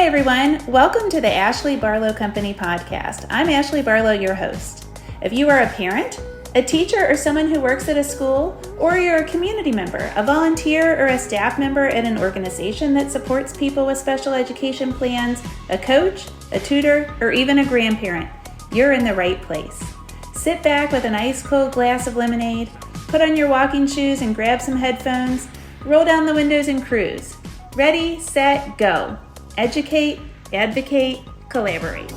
everyone. Welcome to the Ashley Barlow Company podcast. I'm Ashley Barlow, your host. If you are a parent, a teacher, or someone who works at a school, or you're a community member, a volunteer, or a staff member at an organization that supports people with special education plans, a coach, a tutor, or even a grandparent, you're in the right place. Sit back with an ice cold glass of lemonade, put on your walking shoes and grab some headphones, roll down the windows and cruise. Ready, set, go. Educate, advocate, collaborate.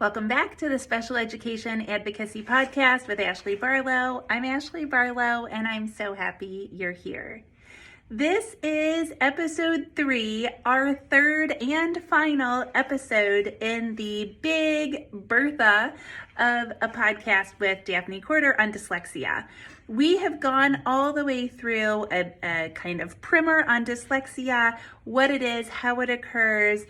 Welcome back to the Special Education Advocacy Podcast with Ashley Barlow. I'm Ashley Barlow, and I'm so happy you're here. This is episode 3, our third and final episode in the big Bertha of a podcast with Daphne Corder on dyslexia. We have gone all the way through a kind of primer on dyslexia, what it is, how it occurs,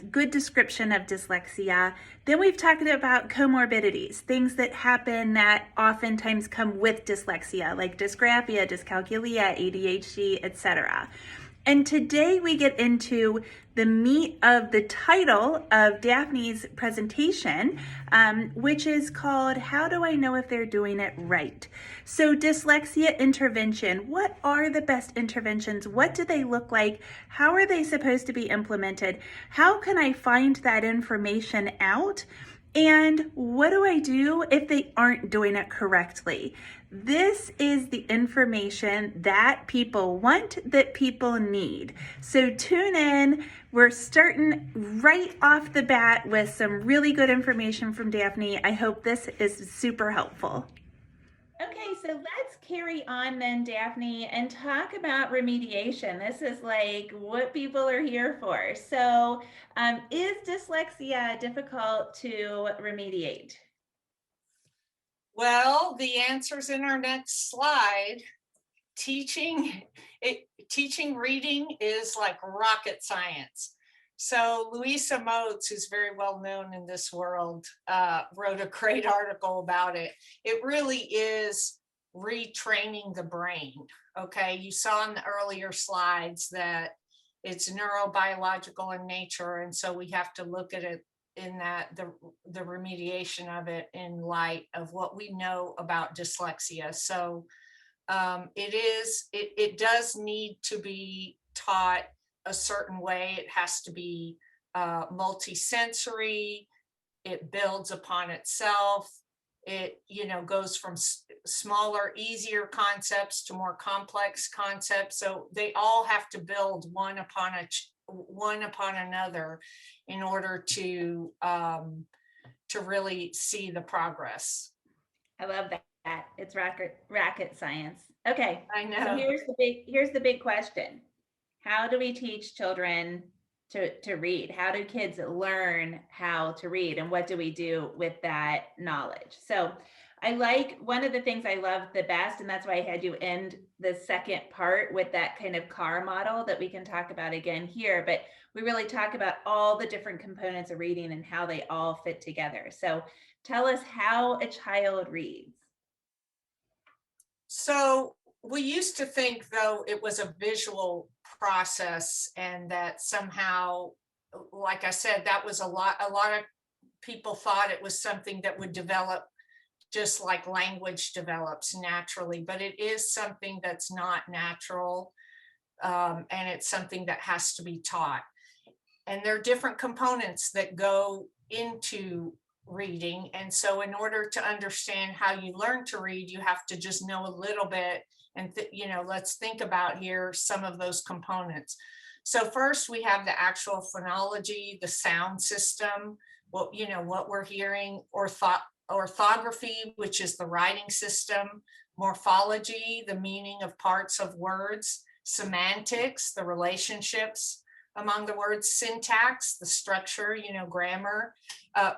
good description of dyslexia. Then we've talked about comorbidities, things that happen that oftentimes come with dyslexia, like dysgraphia, dyscalculia, ADHD, etc. And today we get into the meat of the title of Daphne's presentation, which is called, How Do I Know If They're Doing It Right? So Dyslexia Intervention, what are the best interventions? What do they look like? How are they supposed to be implemented? How can I find that information out? And what do I do if they aren't doing it correctly? This is the information that people want, that people need. So tune in. We're starting right off the bat with some really good information from Daphne. I hope this is super helpful. Okay, so let's carry on then, Daphne, and talk about remediation. This is like what people are here for. So, is dyslexia difficult to remediate? Well, the answer's in our next slide. Teaching reading is like rocket science. So Louisa Moats, who's very well known in this world, wrote a great article about it. It really is retraining the brain. Okay, you saw in the earlier slides that it's neurobiological in nature, and so we have to look at it in that the remediation of it in light of what we know about dyslexia. So it does need to be taught a certain way. It has to be multisensory. It builds upon itself. It goes from smaller, easier concepts to more complex concepts. So they all have to build one upon another in order to really see the progress. I love that. It's rocket science. Okay. I know. So here's the big question. How do we teach children to read? How do kids learn how to read? And what do we do with that knowledge? So one of the things I love the best, and that's why I had you end the second part with that kind of car model that we can talk about again here, but we really talk about all the different components of reading and how they all fit together. So tell us how a child reads. So we used to think, though, it was a visual process, and that somehow, like I said, that was a lot of people thought it was something that would develop just like language develops naturally, but it is something that's not natural, and it's something that has to be taught. And there are different components that go into reading, and so in order to understand how you learn to read, you have to just know a little bit. And let's think about here some of those components. So first, we have the actual phonology, the sound system, what we're hearing, orthography, which is the writing system, morphology, the meaning of parts of words, semantics, the relationships among the words, syntax, the structure, grammar,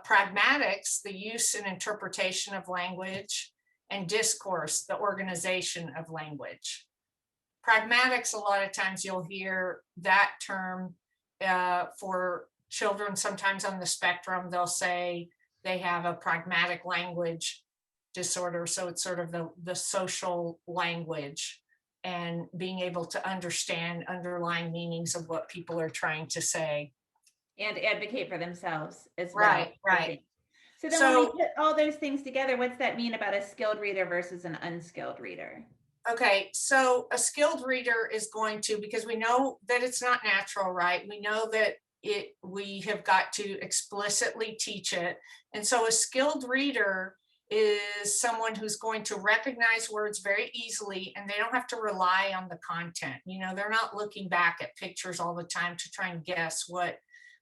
pragmatics, the use and interpretation of language, and discourse, the organization of language. Pragmatics, a lot of times you'll hear that term for children, sometimes on the spectrum, they'll say they have a pragmatic language disorder. So it's sort of the social language and being able to understand underlying meanings of what people are trying to say. And advocate for themselves as well, Right, I right. think. So then when we So, put all those things together, what's that mean about a skilled reader versus an unskilled reader? okay, so a skilled reader is going to, because we know that it's not natural, right? We know that we have got to explicitly teach it. And so a skilled reader is someone who's going to recognize words very easily, and they don't have to rely on the content. They're not looking back at pictures all the time to try and guess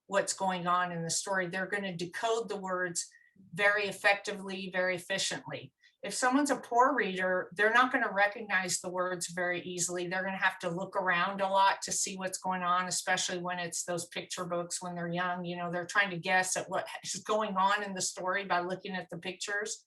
what's going on in the story. They're going to decode the words very effectively, very efficiently. If someone's a poor reader, they're not going to recognize the words very easily. They're going to have to look around a lot to see what's going on, especially when it's those picture books when they're young. They're trying to guess at what is going on in the story by looking at the pictures.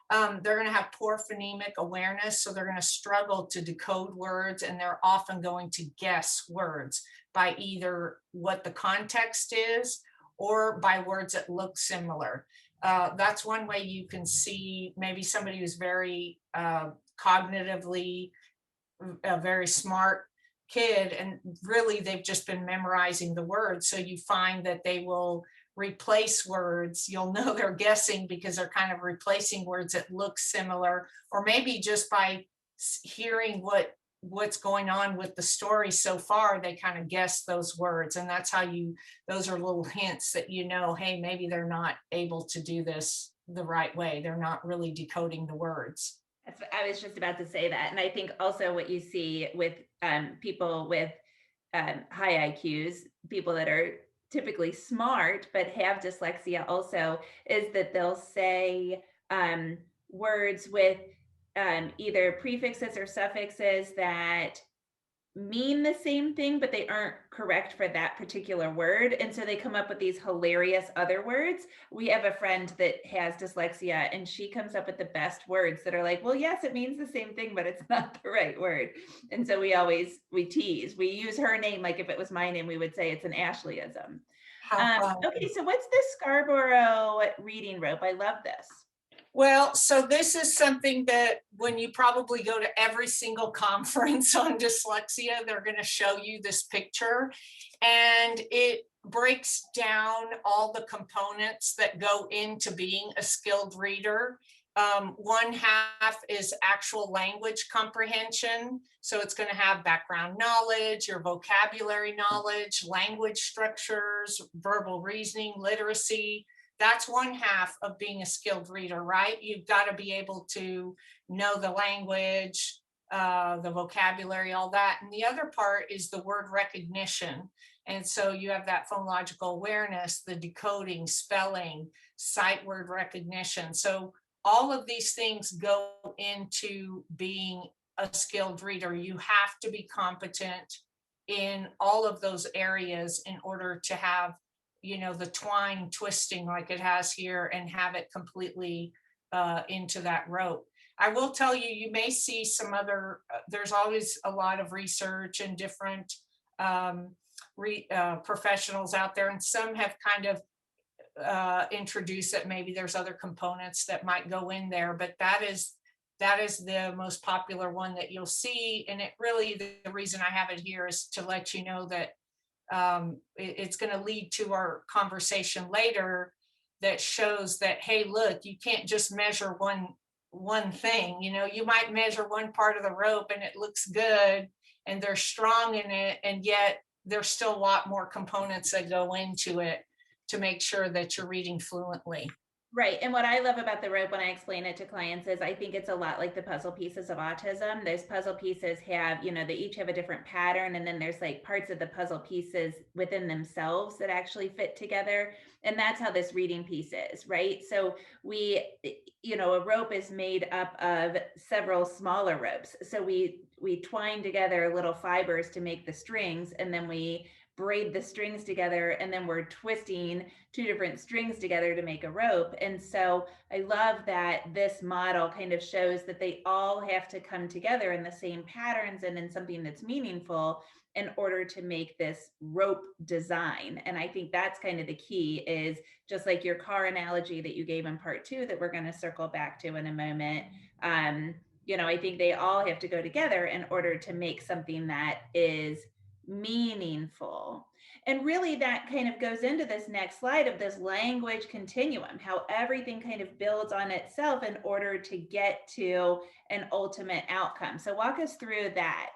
They're going to have poor phonemic awareness, so they're going to struggle to decode words, and they're often going to guess words by either what the context is or by words that look similar. That's one way you can see maybe somebody who's very cognitively a very smart kid, and really they've just been memorizing the words. So you find that they will replace words. You'll know they're guessing because they're kind of replacing words that look similar, or maybe just by hearing what's going on with the story so far, they kind of guess those words. And that's how those are little hints that hey, maybe they're not able to do this the right way. They're not really decoding the words. I was just about to say that. And I think also what you see with people with high IQs, people that are typically smart but have dyslexia also, is that they'll say words with either prefixes or suffixes that mean the same thing, but they aren't correct for that particular word. And so they come up with these hilarious other words. We have a friend that has dyslexia, and she comes up with the best words that are like, well, yes, it means the same thing, but it's not the right word. And so we tease. We use her name. Like if it was my name, we would say it's an Ashleyism. How fun. Okay, so what's the Scarborough reading rope? I love this. Well, so this is something that when you probably go to every single conference on dyslexia, they're going to show you this picture, and it breaks down all the components that go into being a skilled reader. One half is actual language comprehension. So it's going to have background knowledge, your vocabulary knowledge, language structures, verbal reasoning, literacy. That's one half of being a skilled reader, right? You've got to be able to know the language, the vocabulary, all that. And the other part is the word recognition. And so you have that phonological awareness, the decoding, spelling, sight word recognition. So all of these things go into being a skilled reader. You have to be competent in all of those areas in order to have the twine twisting like it has here and have it completely into that rope. I will tell you, you may see some other, there's always a lot of research and different professionals out there, and some have kind of introduced that maybe there's other components that might go in there, but that is the most popular one that you'll see. And it really, the reason I have it here is to let you know that it's going to lead to our conversation later that shows that, hey, look, you can't just measure one thing. You might measure one part of the rope and it looks good and they're strong in it, and yet there's still a lot more components that go into it to make sure that you're reading fluently. Right. And what I love about the rope when I explain it to clients is I think it's a lot like the puzzle pieces of autism. Those puzzle pieces have, they each have a different pattern. And then there's like parts of the puzzle pieces within themselves that actually fit together. And that's how this reading piece is, right? So a rope is made up of several smaller ropes. So we twine together little fibers to make the strings, and then we braid the strings together, and then we're twisting two different strings together to make a rope. And so I love that this model kind of shows that they all have to come together in the same patterns and in something that's meaningful in order to make this rope design. And I think that's kind of the key, is just like your car analogy that you gave in part 2 that we're going to circle back to in a moment. I think they all have to go together in order to make something that is meaningful. And really, that kind of goes into this next slide of this language continuum, how everything kind of builds on itself in order to get to an ultimate outcome. So, walk us through that.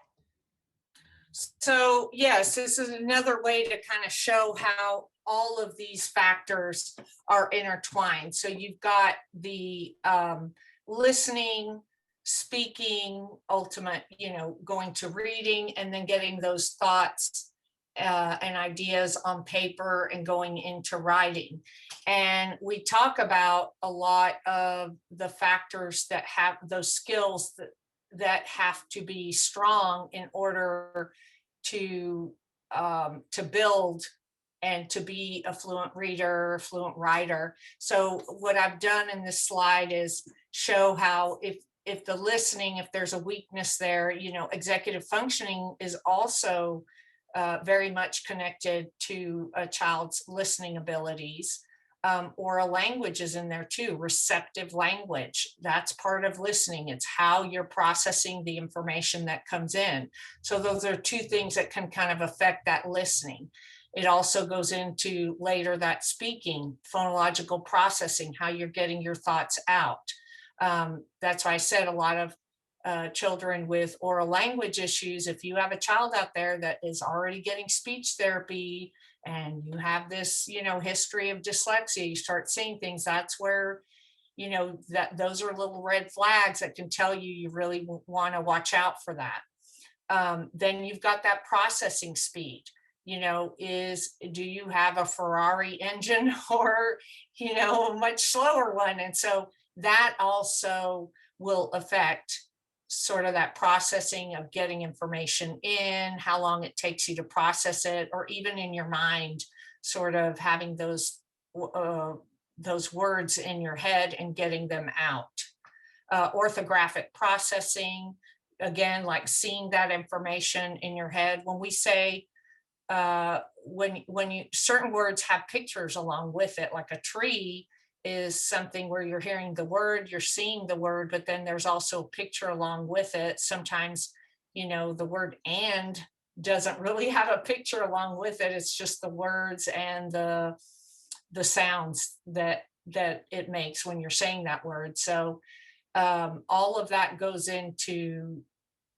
So yes, this is another way to kind of show how all of these factors are intertwined. So you've got the listening, speaking, ultimate, going to reading, and then getting those thoughts and ideas on paper and going into writing. And we talk about a lot of the factors that have those skills that have to be strong in order to build and to be a fluent reader, fluent writer. So what I've done in this slide is show how if the listening, if there's a weakness there, executive functioning is also very much connected to a child's listening abilities. Oral language is in there too, receptive language. That's part of listening. It's how you're processing the information that comes in. So those are two things that can kind of affect that listening. It also goes into later that speaking, phonological processing, how you're getting your thoughts out. That's why I said a lot of children with oral language issues, if you have a child out there that is already getting speech therapy and you have this, history of dyslexia, you start seeing things, that's where, that those are little red flags that can tell you really want to watch out for that. Then you've got that processing speed. Do you have a Ferrari engine or, a much slower one? And so that also will affect sort of that processing of getting information in, how long it takes you to process it, or even in your mind, sort of having those words in your head and getting them out. Orthographic processing, again, like seeing that information in your head. When we say, when you certain words have pictures along with it, like a tree is something where you're hearing the word, you're seeing the word, but then there's also a picture along with it. Sometimes, the word "and" doesn't really have a picture along with it. It's just the words and the sounds that it makes when you're saying that word. So all of that goes into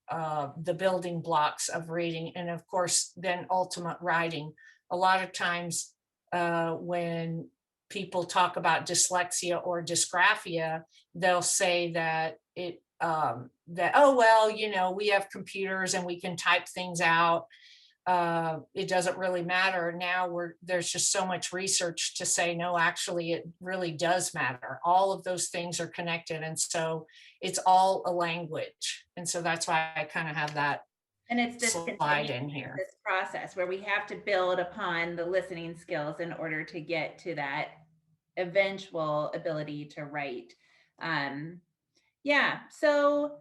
the building blocks of reading, and of course then ultimate writing. A lot of times when people talk about dyslexia or dysgraphia, they'll say that oh well, we have computers and we can type things out, it doesn't really matter. Now there's just so much research to say no, actually it really does matter. All of those things are connected, and so it's all a language. And so that's why I kind of have that And it's this slide in here. This process where we have to build upon the listening skills in order to get to that eventual ability to write. So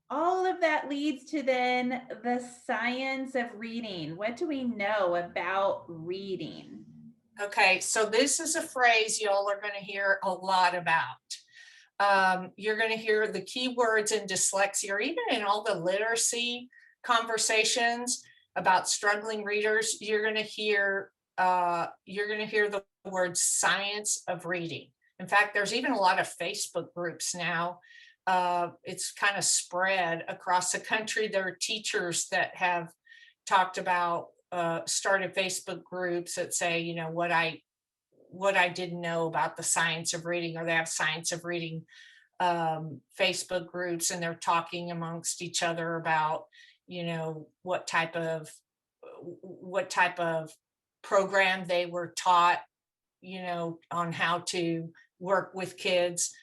all of that leads to then the science of reading. What do we know about reading? Okay, so this is a phrase y'all are going to hear a lot about. You're going to hear the key words in dyslexia, or even in all the literacy conversations about struggling readers. You're going to hear the word science of reading. In fact, there's even a lot of Facebook groups now. It's kind of spread across the country. There are teachers that have talked about started Facebook groups that say, what I didn't know about the science of reading, or they have science of reading Facebook groups, and they're talking amongst each other about, what type of program they were taught, on how to work with kids.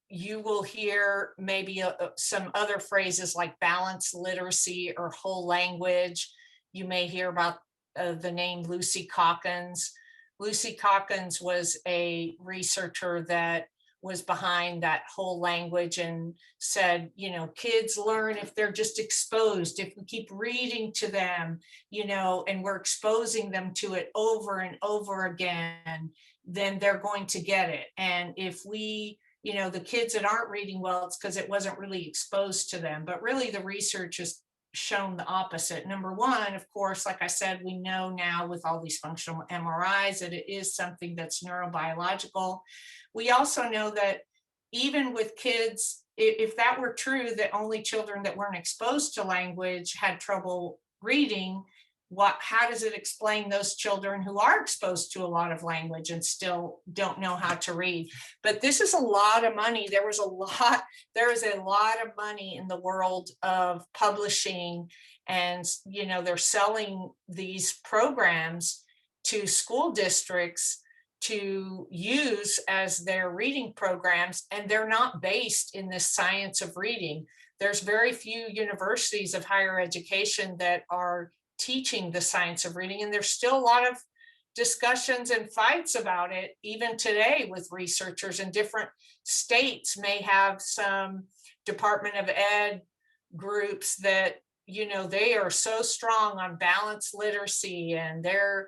You will hear maybe some other phrases like balanced literacy or whole language. You may hear about the name Lucy Calkins. Lucy Calkins was a researcher that was behind that whole language and said, kids learn if they're just exposed, if we keep reading to them, and we're exposing them to it over and over again, then they're going to get it. And if we the kids that aren't reading well, it's because it wasn't really exposed to them. But really the research has shown the opposite. Number one, of course, like I said, we know now with all these functional MRIs that it is something that's neurobiological. We also know that even with kids, if that were true, that only children that weren't exposed to language had trouble reading, how does it explain those children who are exposed to a lot of language and still don't know how to read? But this is a lot of money. There is a lot of money in the world of publishing, and they're selling these programs to school districts to use as their reading programs, and they're not based in this science of reading. There's very few universities of higher education that are teaching the science of reading, and there's still a lot of discussions and fights about it even today with researchers in different states. May have some Department of Ed groups that they are so strong on balanced literacy and their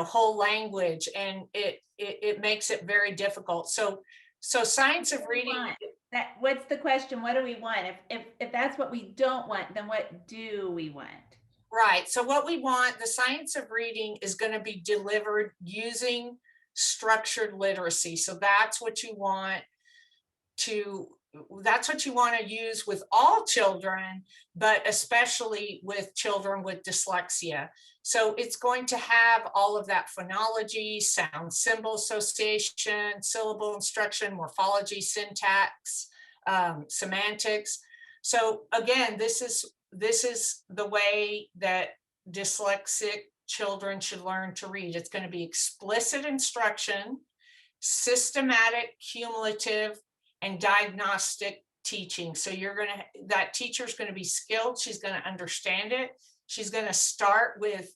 whole language, and it makes it very difficult. So science of reading, what's the question? What do we want? If that's what we don't want, then what do we want? Right. So what we want, the science of reading is going to be delivered using structured literacy. So that's what you want to use with all children, but especially with children with dyslexia. So it's going to have all of that phonology, sound symbol association, syllable instruction, morphology, syntax, semantics. So again, this is the way that dyslexic children should learn to read. It's going to be explicit instruction, systematic, cumulative, and diagnostic teaching. So that teacher's going to be skilled. She's going to understand it. She's going to start with,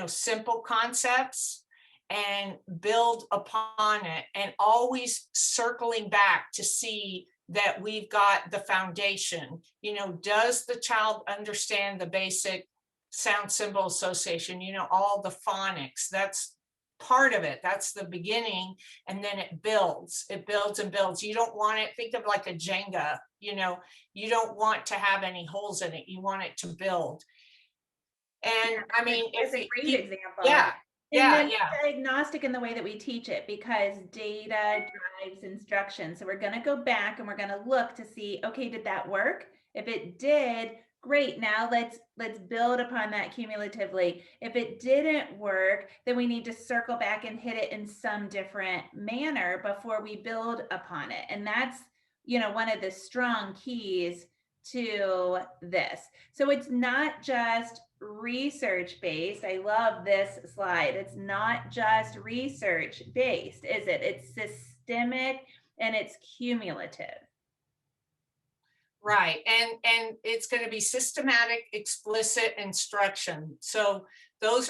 simple concepts and build upon it, and always circling back to see that we've got the foundation. Does the child understand the basic sound symbol association, all the phonics? That's part of it. That's the beginning. And then it builds and builds. You don't want it, think of like a Jenga, you don't want to have any holes in it. You want it to build. And I mean, it's a great example. Yeah. And diagnostic in the way that we teach it, because data drives instruction. So we're going to go back and we're going to look to see, okay, did that work? If it did, great. Now let's build upon that cumulatively. If it didn't work, then we need to circle back and hit it in some different manner before we build upon it. And that's, one of the strong keys to this. So it's not just research based. I love this slide. It's not just research based, is it? It's systemic and it's cumulative. Right. And it's going to be systematic, explicit instruction. So that's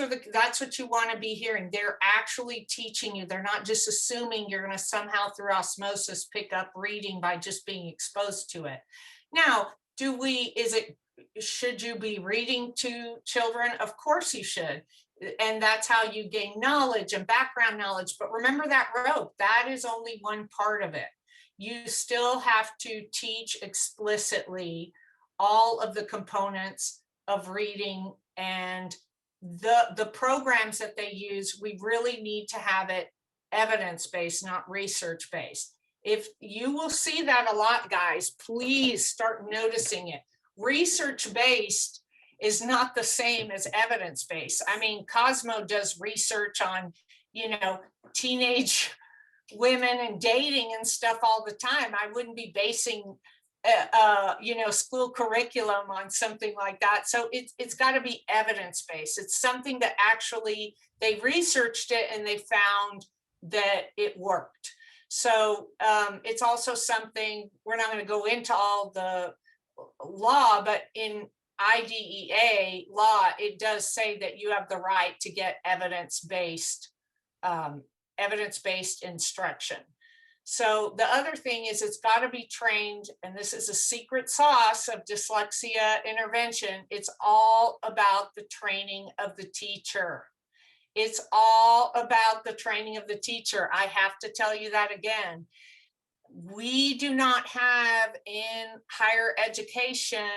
what you want to be hearing. They're actually teaching you. They're not just assuming you're going to somehow through osmosis pick up reading by just being exposed to it. Now, should you be reading to children? Of course you should. And that's how you gain knowledge and background knowledge. But remember that rope, that is only one part of it. You still have to teach explicitly all of the components of reading, and the programs that they use, we really need to have it evidence-based, not research-based. If you will see that a lot, guys, please start noticing it. Research-based is not the same as evidence-based. I mean, Cosmo does research on, teenage women and dating and stuff all the time. I wouldn't be basing, school curriculum on something like that. So it's got to be evidence-based. It's something that actually they researched it and they found that it worked. So it's also something, we're not going to go into all the law, but in IDEA law, it does say that you have the right to get evidence-based instruction. So the other thing is it's got to be trained, and this is a secret sauce of dyslexia intervention. It's all about the training of the teacher. It's all about the training of the teacher. I have to tell you that again. we do not have in higher education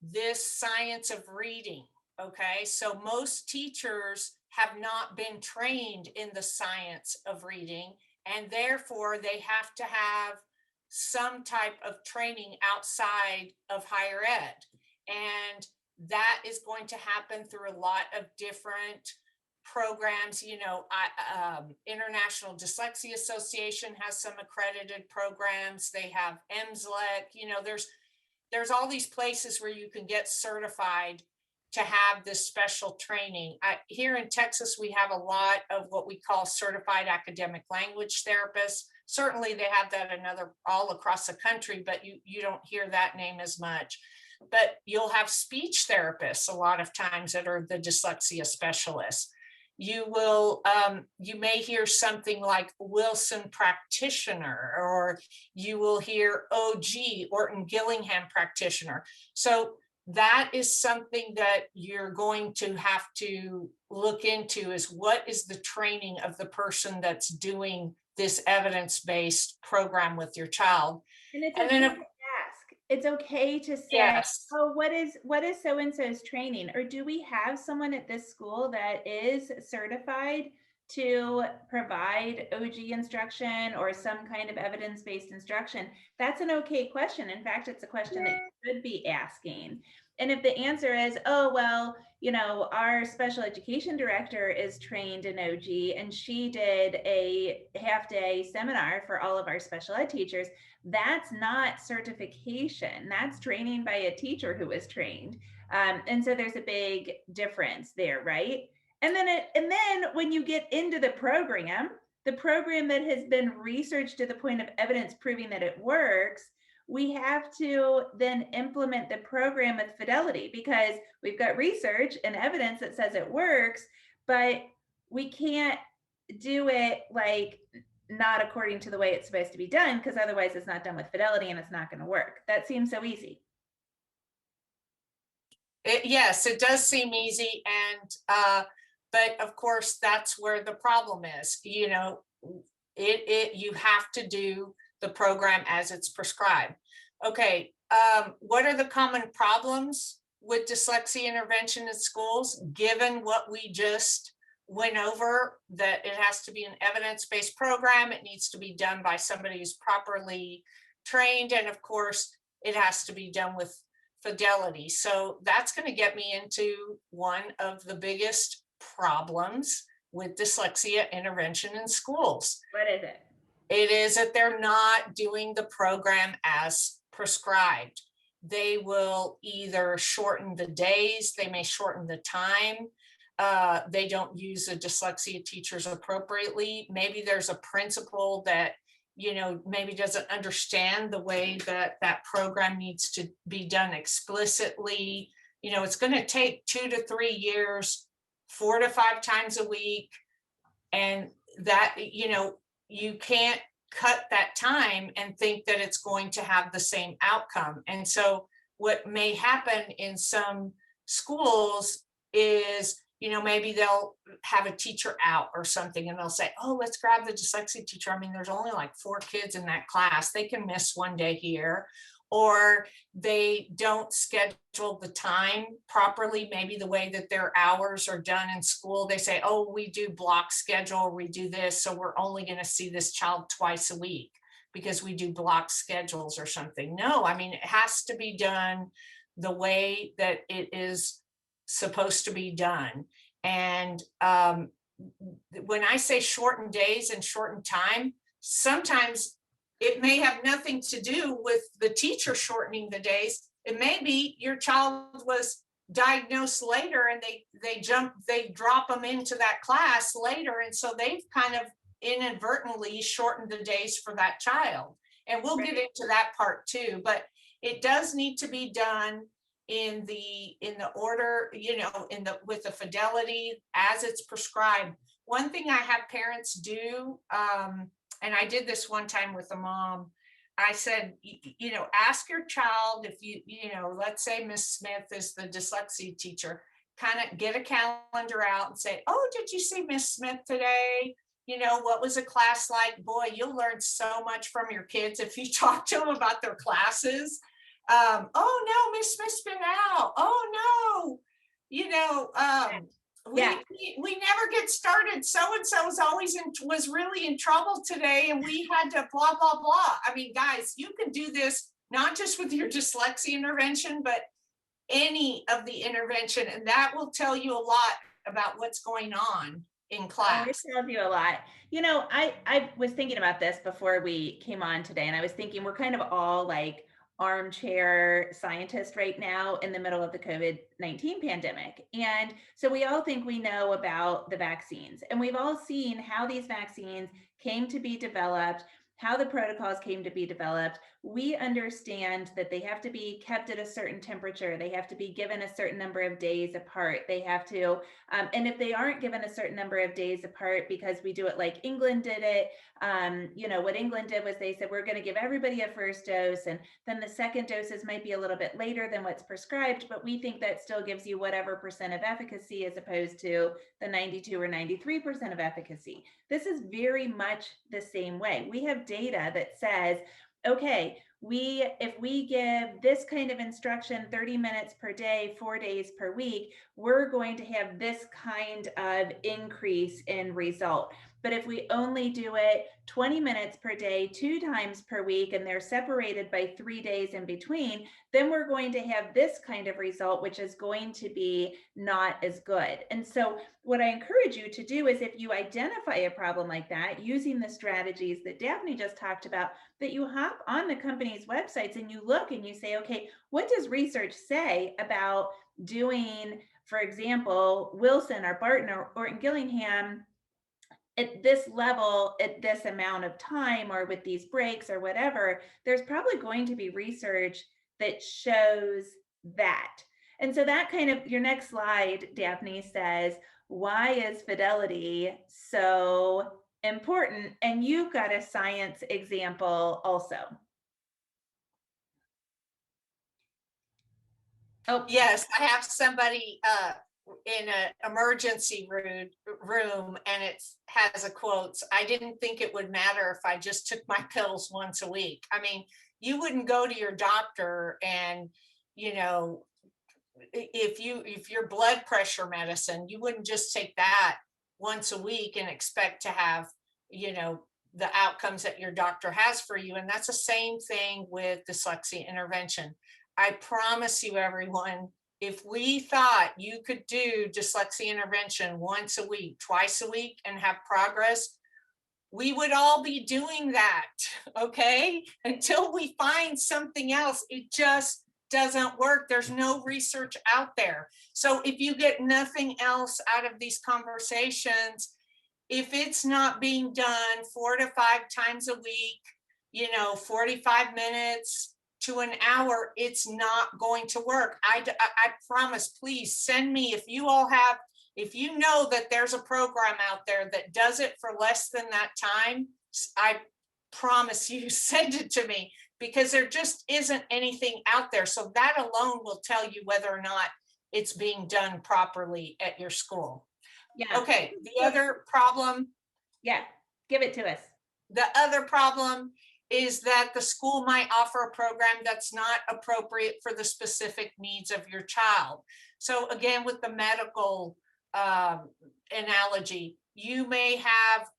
this science of reading. Okay, so most teachers have not been trained in the science of reading, and therefore they have to have some type of training outside of higher ed. And that is going to happen through a lot of different programs. International Dyslexia Association has some accredited programs. They have MSLEC. There's all these places where you can get certified to have this special training. Here in Texas, we have a lot of what we call certified academic language therapists. Certainly they have that all across the country, but you don't hear that name as much. But you'll have speech therapists a lot of times that are the dyslexia specialists. You may hear something like Wilson practitioner, or you will hear OG, Orton Gillingham practitioner. So that is something that you're going to have to look into, is what is the training of the person that's doing this evidence-based program with your child. And it's okay to ask. It's okay to say, yes. oh, what is so-and-so's training? Or do we have someone at this school that is certified to provide OG instruction or some kind of evidence-based instruction? That's an okay question. In fact, it's a question that you should be asking. And if the answer is, oh, well, our special education director is trained in OG and she did a half-day seminar for all of our special ed teachers, that's not certification. That's training by a teacher who was trained. And so there's a big difference there, right? And then when you get into the program that has been researched to the point of evidence proving that it works, we have to then implement the program with fidelity, because we've got research and evidence that says it works, but we can't do it like not according to the way it's supposed to be done, because otherwise it's not done with fidelity and it's not going to work. That seems so easy. Yes, it does seem easy. And but of course that's where the problem is. You have to do the program as it's prescribed. Okay, what are the common problems with dyslexia intervention in schools, given what we just went over, that it has to be an evidence-based program, it needs to be done by somebody who's properly trained, and of course, it has to be done with fidelity. So that's going to get me into one of the biggest problems with dyslexia intervention in schools. What is it? It is that they're not doing the program as prescribed. They will either shorten the days, they may shorten the time. They don't use the dyslexia teachers appropriately. Maybe there's a principal that, maybe doesn't understand the way that that program needs to be done explicitly. It's going to take 2 to 3 years, 4 to 5 times a week. And that, you can't cut that time and think that it's going to have the same outcome. And so what may happen in some schools is, maybe they'll have a teacher out or something and they'll say, oh, let's grab the dyslexia teacher. I mean, there's only like 4 kids in that class. They can miss one day here. Or they don't schedule the time properly, maybe the way that their hours are done in school. They say, oh, we do block schedule, we do this, so we're only going to see this child twice a week because we do block schedules or something. No, I mean, it has to be done the way that it is supposed to be done. And when I say shortened days and shortened time, sometimes it may have nothing to do with the teacher shortening the days. It may be your child was diagnosed later and they drop them into that class later. And so they've kind of inadvertently shortened the days for that child. And we'll get into that part too, but it does need to be done in the order, with the fidelity as it's prescribed. One thing I have parents do, and I did this one time with a mom, I said, ask your child if let's say Miss Smith is the dyslexia teacher, kind of get a calendar out and say, oh, did you see Miss Smith today? what was a class like? Boy, you'll learn so much from your kids if you talk to them about their classes. Oh no, Miss Smith's been out. Oh no, we, Yeah. we never get started. So and so was really in trouble today, and we had to blah blah blah. I mean, guys, you can do this not just with your dyslexia intervention, but any of the intervention, and that will tell you a lot about what's going on in Oh, it class. tells you a lot. I was thinking about this before we came on today, and I was thinking we're kind of all like armchair scientists right now in the middle of the COVID-19 pandemic. And so we all think we know about the vaccines, and we've all seen how these vaccines came to be developed, how the protocols came to be developed. We understand that they have to be kept at a certain temperature, they have to be given a certain number of days apart, they have to and if they aren't given a certain number of days apart, because we do it like England did it, what England did was they said, we're going to give everybody a first dose, and then the second doses might be a little bit later than what's prescribed, but we think that still gives you whatever percent of efficacy as opposed to the 92 or 93% of efficacy. This is very much the same way. We have data that says, okay, if we give this kind of instruction 30 minutes per day, 4 days per week, we're going to have this kind of increase in result. But if we only do it 20 minutes per day, 2 times per week, and they're separated by 3 days in between, then we're going to have this kind of result, which is going to be not as good. And so what I encourage you to do is, if you identify a problem like that, using the strategies that Daphne just talked about, that you hop on the company's websites and you look and you say, okay, what does research say about doing, for example, Wilson or Barton or Orton-Gillingham at this level, at this amount of time, or with these breaks or whatever. There's probably going to be research that shows that. And so that kind of, your next slide, Daphne, says, why is fidelity so important? And you've got a science example also. Oh, Yes, I have somebody in an emergency room, and it has a quote, "I didn't think it would matter if I just took my pills once a week." I mean, you wouldn't go to your doctor and, if your blood pressure medicine, you wouldn't just take that once a week and expect to have, the outcomes that your doctor has for you. And that's the same thing with dyslexia intervention. I promise you, everyone, if we thought you could do dyslexia intervention once a week, twice a week, and have progress, we would all be doing that, okay? Until we find something else, it just doesn't work. There's no research out there. So if you get nothing else out of these conversations, if it's not being done 4 to 5 times a week, 45 minutes to an hour, it's not going to work. I promise. Please send me, if you know that there's a program out there that does it for less than that time, I promise you, send it to me, because there just isn't anything out there. So that alone will tell you whether or not it's being done properly at your school. yeah. Okay, the other problem. Yeah, give it to us. The other problem is that the school might offer a program that's not appropriate for the specific needs of your child. So again, with the medical analogy, you may have,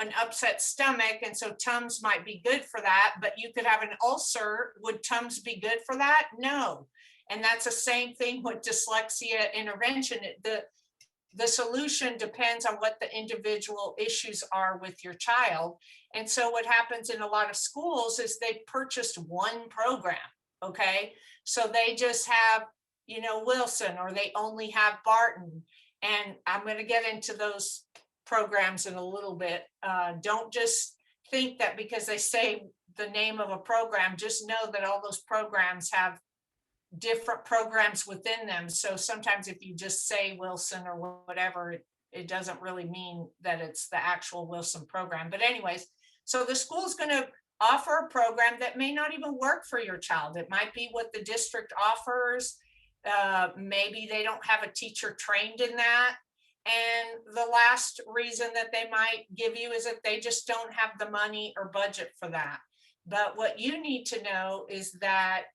an upset stomach, and so Tums might be good for that, but you could have an ulcer. Would Tums be good for that? No. And that's the same thing with dyslexia intervention. The solution depends on what the individual issues are with your child. And so what happens in a lot of schools is they purchased one program, okay? So they just have, Wilson, or they only have Barton. And I'm going to get into those programs in a little bit. Don't just think that because they say the name of a program, just know that all those programs have different programs within them. So sometimes if you just say Wilson or whatever, it doesn't really mean that it's the actual Wilson program. But anyways, so the school is going to offer a program that may not even work for your child. It might be what the district offers. Maybe they don't have a teacher trained in that. And the last reason that they might give you is that they just don't have the money or budget for that. But what you need to know is that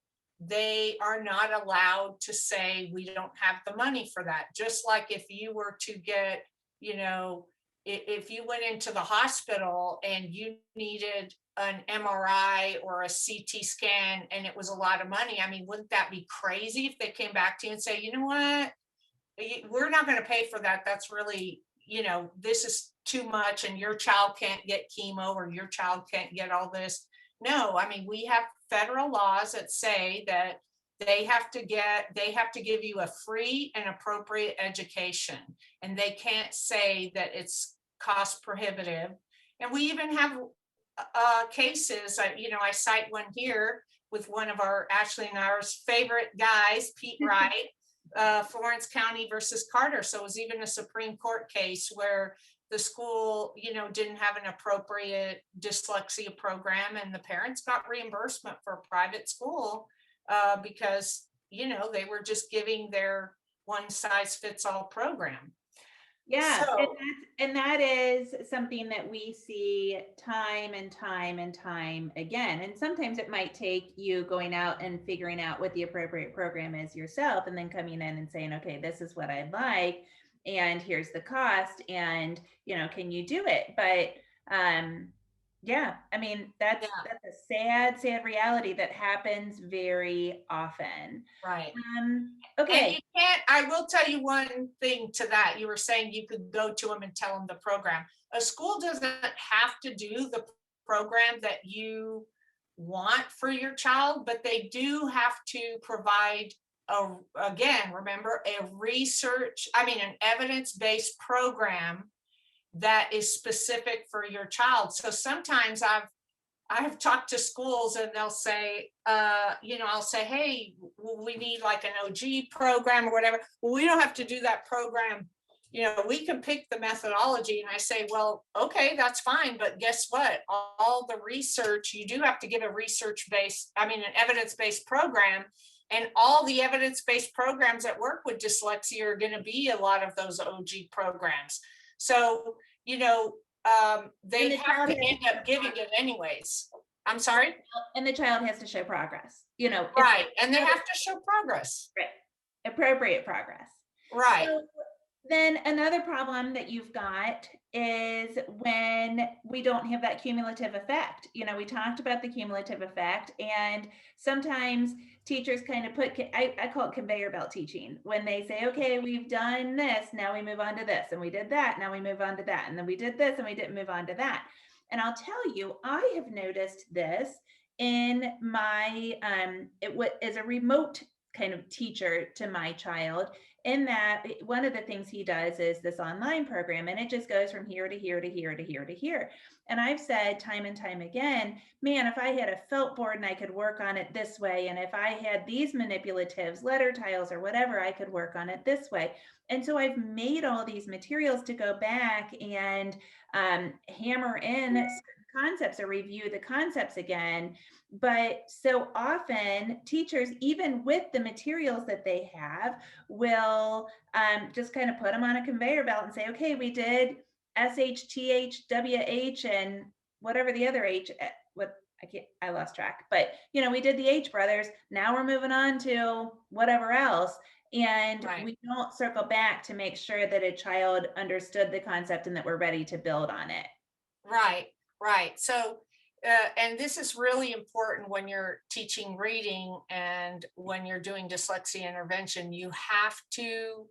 they are not allowed to say, we don't have the money for that. Just like if you were to get, you know, if you went into the hospital and you needed an MRI or a CT scan and it was a lot of money, I mean, wouldn't that be crazy if they came back to you and say, you know what, we're not going to pay for that. That's really, this is too much and your child can't get chemo or your child can't get all this. No, I mean, we have federal laws that say that they have to give you a free and appropriate education, and they can't say that it's cost prohibitive. And we even have cases, I cite one here with one of Ashley and ours favorite guys, Pete Wright, Florence County versus Carter. So it was even a Supreme Court case where the school, didn't have an appropriate dyslexia program, and the parents got reimbursement for a private school because, they were just giving their one size fits all program. Yeah, So, and that is something that we see time and time and time again. And sometimes it might take you going out and figuring out what the appropriate program is yourself, and then coming in and saying, okay, this is what I'd like, and here's the cost, and can you do it? But yeah, I mean, that's yeah, a sad reality that happens very often. right. And Okay. you can't, I will tell you one thing to that. You were saying you could go to them and tell them the program. A school doesn't have to do the program that you want for your child, but they do have to provide again, remember, an evidence-based program that is specific for your child. So sometimes I've talked to schools and they'll say, I'll say, hey, we need like an OG program or whatever. Well, we don't have to do that program. We can pick the methodology. And I say, well, okay, that's fine. But guess what? All the research, you do have to give an evidence-based program. And all the evidence-based programs that work with dyslexia are going to be a lot of those OG programs. So, they have to end up giving it anyways. I'm sorry? And the child has to show progress, Right. And they have to show progress. right, appropriate progress. Right. So then another problem that you've got is when we don't have that cumulative effect. We talked about the cumulative effect, and sometimes teachers kind of I call it conveyor belt teaching, when they say, okay, we've done this, now we move on to this, and we did that, now we move on to that, and then we did this and we didn't move on to that. And I'll tell you, I have noticed this in my as a remote kind of teacher to my child, in that one of the things he does is this online program, and it just goes from here to here to here to here to here. And I've said time and time again, man, if I had a felt board and I could work on it this way, and if I had these manipulatives, letter tiles or whatever, I could work on it this way. And so I've made all these materials to go back and hammer in concepts or review the concepts again. But so often teachers, even with the materials that they have, will just kind of put them on a conveyor belt and say, okay, we did SHTHWH and whatever the other H, I lost track, but we did the H brothers. Now we're moving on to whatever else. And Right. we don't circle back to make sure that a child understood the concept and that we're ready to build on it. Right. Right. So, and this is really important when you're teaching reading and when you're doing dyslexia intervention. You have to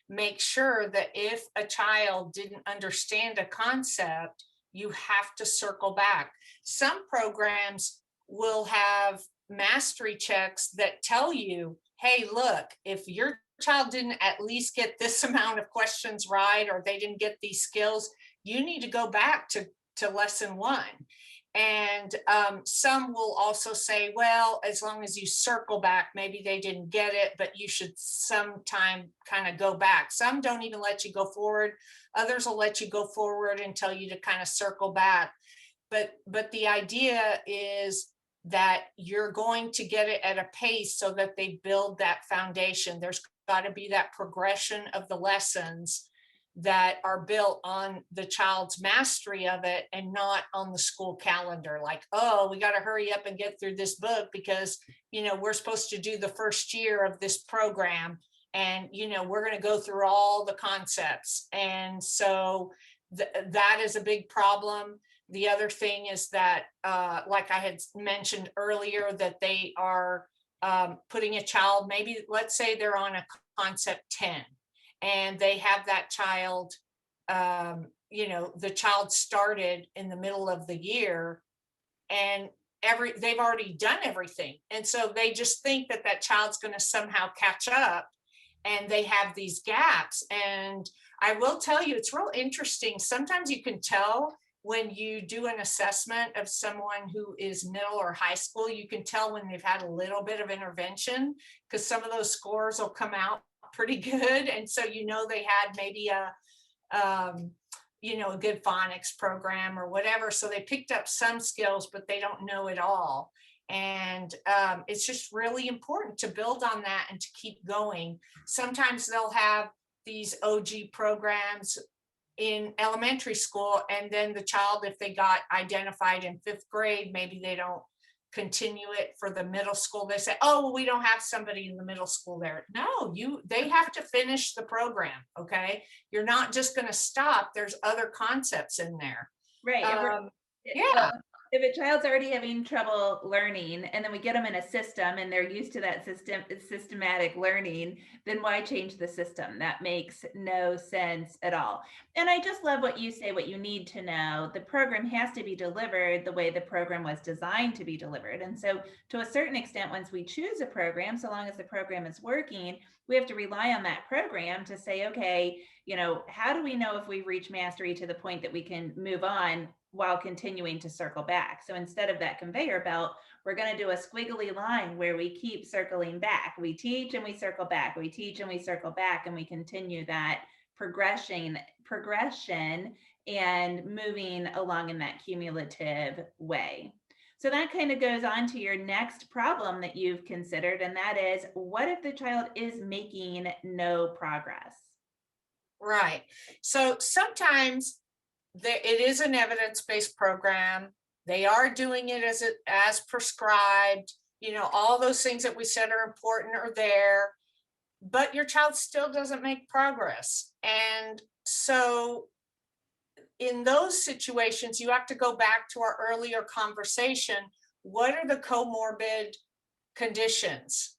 make sure that if a child didn't understand a concept, you have to circle back. Some programs will have mastery checks that tell you, hey, look, if your child didn't at least get this amount of questions right, or they didn't get these skills, you need to go back to lesson one. And some will also say, well, as long as you circle back, maybe they didn't get it, but you should sometime kind of go back. Some don't even let you go forward. Others will let you go forward and tell you to kind of circle back. But the idea is that you're going to get it at a pace so that they build that foundation. There's got to be that progression of the lessons that are built on the child's mastery of it and not on the school calendar. Like, oh, we got to hurry up and get through this book because, we're supposed to do the first year of this program. And, we're going to go through all the concepts. And so that is a big problem. The other thing is that, like I had mentioned earlier, that they are putting a child, maybe let's say they're on a concept 10 and they have that child, the child started in the middle of the year and they've already done everything. And so they just think that that child's going to somehow catch up, and they have these gaps. And I will tell you, it's real interesting. Sometimes you can tell when you do an assessment of someone who is middle or high school, you can tell when they've had a little bit of intervention, because some of those scores will come out pretty good. And so, they had maybe a good phonics program or whatever. So they picked up some skills, but they don't know it all. And it's just really important to build on that and to keep going. Sometimes they'll have these OG programs in elementary school, and then the child, if they got identified in 5th grade, maybe they don't continue it for the middle school. They say, oh, well, we don't have somebody in the middle school there. No, they have to finish the program. Okay. You're not just going to stop. There's other concepts in there. Right. Yeah. If a child's already having trouble learning and then we get them in a system and they're used to that systematic learning, then why change the system? That makes no sense at all. And I just love what you say, what you need to know. The program has to be delivered the way the program was designed to be delivered. And so to a certain extent, once we choose a program, so long as the program is working, we have to rely on that program to say, okay, how do we know if we've reached mastery to the point that we can move on while continuing to circle back? So instead of that conveyor belt, we're going to do a squiggly line where we keep circling back. We teach and we circle back. We teach and we circle back, and we continue that progression and moving along in that cumulative way. So that kind of goes on to your next problem that you've considered, and that is, what if the child is making no progress? Right. So sometimes it is an evidence-based program. They are doing it as prescribed. All those things that we said are important are there, but your child still doesn't make progress. And so in those situations, you have to go back to our earlier conversation. What are the comorbid conditions?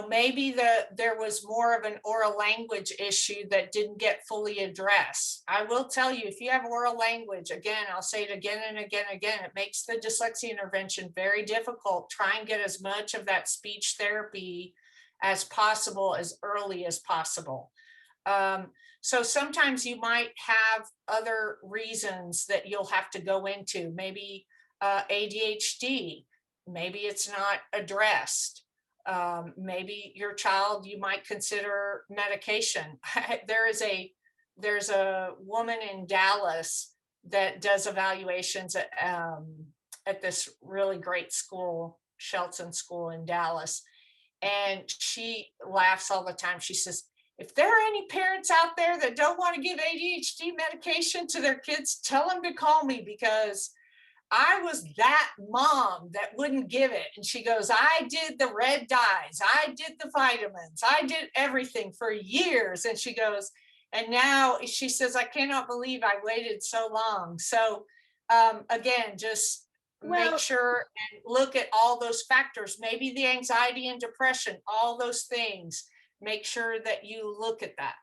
Maybe there was more of an oral language issue that didn't get fully addressed. I will tell you, if you have oral language, again, I'll say it again and again and again, it makes the dyslexia intervention very difficult. Try and get as much of that speech therapy as possible, as early as possible. So sometimes you might have other reasons that you'll have to go into, maybe ADHD, maybe it's not addressed. Maybe your child, you might consider medication. There's a woman in Dallas that does evaluations at this really great school, Shelton School in Dallas. And she laughs all the time. She says, if there are any parents out there that don't want to give ADHD medication to their kids, tell them to call me, because I was that mom that wouldn't give it. And she goes, I did the red dyes, I did the vitamins, I did everything for years. And she goes, and now she says, I cannot believe I waited so long. So again, just make sure and look at all those factors, maybe the anxiety and depression, all those things. Make sure that you look at that.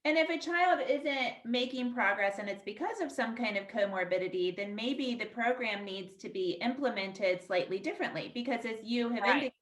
And if a child isn't making progress and it's because of some kind of comorbidity, then maybe the program needs to be implemented slightly differently. Because as you have indicated,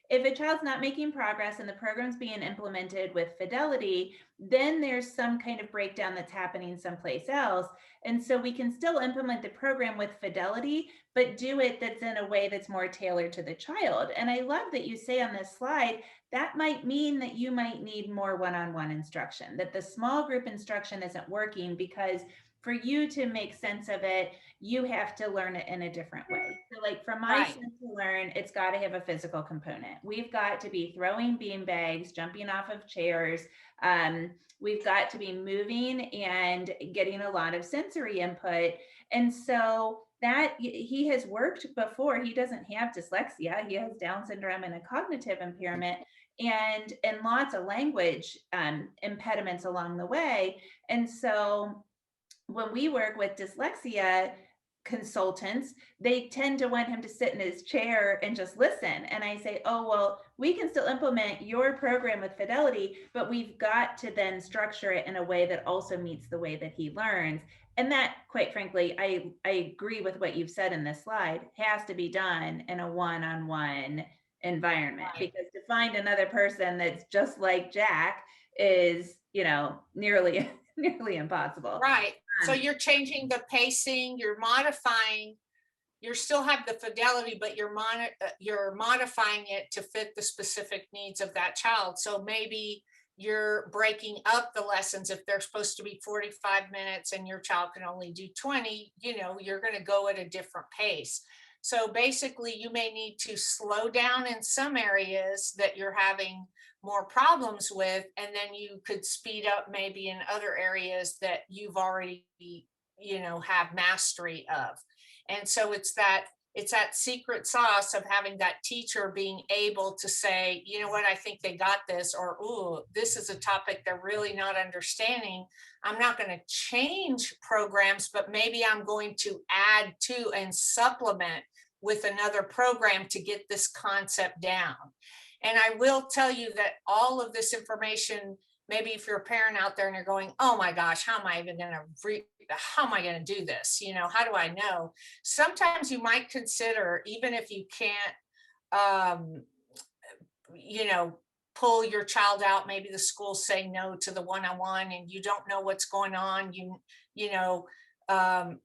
if a child's not making progress and the program's being implemented with fidelity, then there's some kind of breakdown that's happening someplace else. And so we can still implement the program with fidelity, but do it that's in a way that's more tailored to the child. And I love that you say on this slide, that might mean that you might need more one-on-one instruction, that the small group instruction isn't working because for you to make sense of it, you have to learn it in a different way. So, like for my Right. son to learn, it's got to have a physical component. We've got to be throwing bean bags, jumping off of chairs. We've got to be moving and getting a lot of sensory input. And so that he has worked before. He doesn't have dyslexia. He has Down syndrome and a cognitive impairment and lots of language impediments along the way. And so when we work with dyslexia consultants, they tend to want him to sit in his chair and just listen. And I say, oh, well, we can still implement your program with fidelity, but we've got to then structure it in a way that also meets the way that he learns. And that, quite frankly, I agree with what you've said in this slide, has to be done in a one-on-one environment, Right. because to find another person that's just like Jack is, nearly nearly impossible. Right. So Um, you're changing the pacing, you're modifying, you still have the fidelity, but you're modifying it to fit the specific needs of that child. So maybe you're breaking up the lessons. If they're supposed to be 45 minutes and your child can only do 20, you're going to go at a different pace. So basically, you may need to slow down in some areas that you're having more problems with, and then you could speed up maybe in other areas that you've already, have mastery of. And so it's that secret sauce of having that teacher being able to say, you know what, I think they got this, or, ooh, this is a topic they're really not understanding. I'm not going to change programs, but maybe I'm going to add to and supplement with another program to get this concept down. And I will tell you that all of this information, maybe if you're a parent out there and you're going, oh my gosh, how am I even going to how am I going to do this? How do I know? Sometimes you might consider, even if you can't, um, you know, pull your child out, maybe the schools say no to the one-on-one and you don't know what's going on,